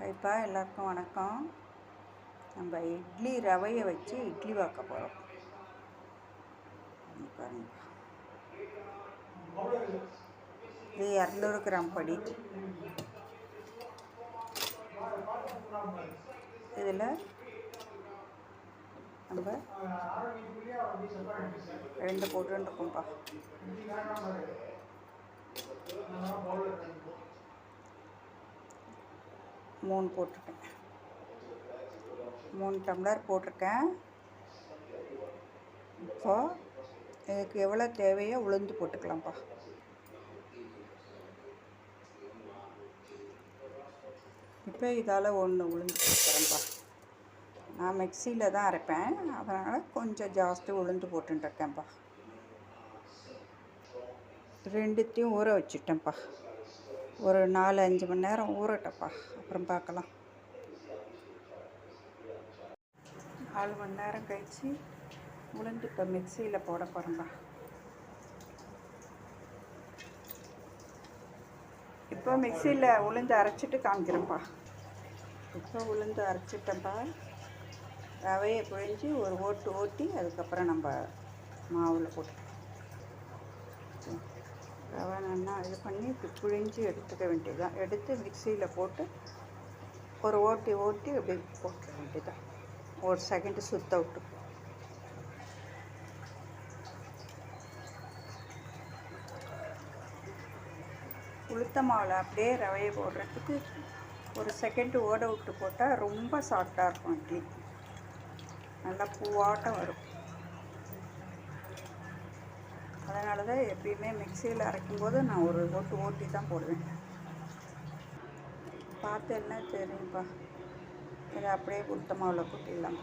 ஹாய்ப்பா, எல்லாருக்கும் வணக்கம். நம்ம இட்லி ரவையை வச்சு இட்லி வாக்க போகிறோம். பாருங்கப்பா, இது 200 கிராம் படி. இதில் நம்ம 2 போட்டுருக்கோம்ப்பா. 3 போட்டிருக்கேன். 3 டம்ளர் போட்டிருக்கேன். இப்போ இதுக்கு எவ்வளோ தேவையோ உளுந்து போட்டுக்கலாம்ப்பா. இப்போ இதால் 1 உளுந்து போட்டுக்கிறேன்ப்பா. நான் மிக்சியில் தான் அரைப்பேன், அதனால் கொஞ்சம் ஜாஸ்தி உளுந்து போட்டுருக்கேன்ப்பா. 2த்தையும் ஊற வச்சுட்டேன்ப்பா. ஒரு 4-5 மணி நேரம் ஊறட்டப்பா, அப்புறம் பார்க்கலாம். 4 மணி நேரம் கழித்து உளுந்து இப்போ மிக்சியில் போட போகிறேன்ப்பா. இப்போ மிக்சியில் உளுந்து அரைச்சிட்டு காமிக்கிறேன்ப்பா. இப்போ உளுந்து அரைச்சிட்டேன்ப்பா. ரவையை பிழிஞ்சு ஒரு ஓட்டு ஓட்டி அதுக்கப்புறம் நம்ம மாவில் போட்டு ரவை நல்லா இது பண்ணி இப்படி பிழிஞ்சு எடுத்துக்க வேண்டியதுதான். எடுத்து மிக்சியில் போட்டு ஒரு ஓட்டி அப்படி போட்டுக்க வேண்டியதான். ஒரு செகண்டு சுத்த விட்டு உளுத்த மாவில் அப்படியே ரவையை போடுறதுக்கு ஒரு செகண்டு ஓட விட்டு போட்டால் ரொம்ப சாஃப்டாக இருக்கும். இட்லி நல்லா பூவாட்டம் வரும். அதனால தான் எப்பயுமே மிக்சியில் அரைக்கும்போது நான் ஒரு ஓட்டி தான் போடுவேன். பார்த்து என்ன தெரியும்ப்பா, இதை அப்படியே உளுத்த மாவில் கொட்டிடலாம்.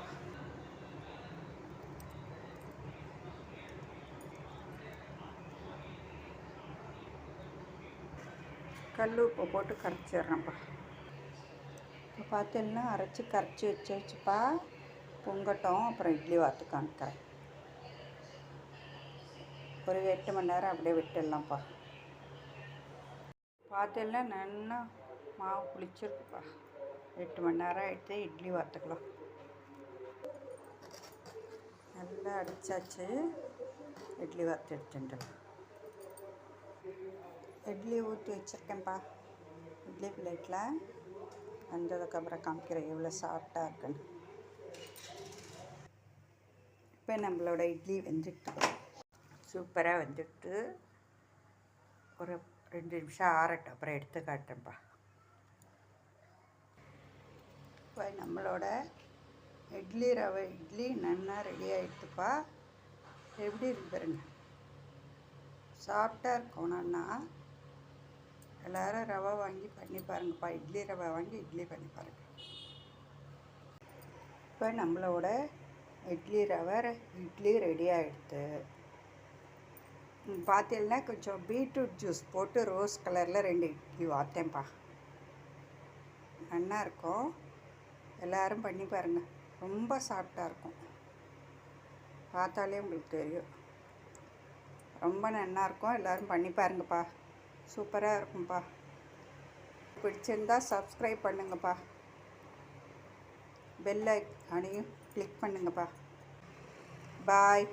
கல் உப்பு போட்டு கரைச்சிட்றேன்ப்பா. இப்போ பார்த்தீங்கன்னா அரைச்சி கரைச்சி வச்சுப்பா. பொங்கட்டும், அப்புறம் இட்லி வாத்து காமிக்கிறேன். ஒரு 8 மணி நேரம் அப்படியே விட்டுடலாம்ப்பா. பார்த்தீங்கன்னா நல்லா மாவு புளிச்சிருக்குப்பா. 8 மணி நேரம் எடுத்து இட்லி வாத்துக்கலாம். நல்லா அடித்தாச்சு. இட்லி வாத்து எடுத்துட்டு இட்லி ஊற்றி வச்சுருக்கேன்ப்பா. இட்லி பிளேட்டில் வந்ததுக்கப்புறம் காமிக்கிறேன் எவ்வளோ சாஃப்டாக இருக்குன்னு. இப்போ நம்மளோட இட்லி வெந்துட்டு சூப்பராக வந்துட்டு. ஒரு 2 நிமிஷம் ஆறட்டும், அப்புறம் எடுத்து காட்டுறேன்ப்பா. இப்போ நம்மளோட இட்லி ரவை இட்லி நல்லா ரெடி ஆகிடுச்சுப்பா. எப்படி இருக்கு பாருங்க, சாஃப்டாக இருக்கும். நல்லா எல்லோரும் ரவை வாங்கி பண்ணி பாருங்கப்பா. இட்லி ரவை வாங்கி இட்லி பண்ணி பாருங்கள். இப்போ நம்மளோட இட்லி ரவை இட்லி ரெடி ஆகிடுது. பார்த்தீங்கன்னா கொஞ்சம் பீட்ரூட் ஜூஸ் போட்டு ரோஸ் கலரில் 2 இட்லி வாத்தேன்ப்பா. நல்லா இருக்கும். எல்லோரும் பண்ணி பாருங்கள். ரொம்ப சாஃப்டாக இருக்கும். பார்த்தாலே உங்களுக்கு தெரியும், ரொம்ப நல்லா இருக்கும். எல்லோரும் பண்ணி பாருங்கப்பா. சூப்பராக இருக்கும்ப்பா. பிடிச்சிருந்தா சப்ஸ்கிரைப் பண்ணுங்கப்பா. பெல் ஐக்கானையும் கிளிக் பண்ணுங்கப்பா. பாய்.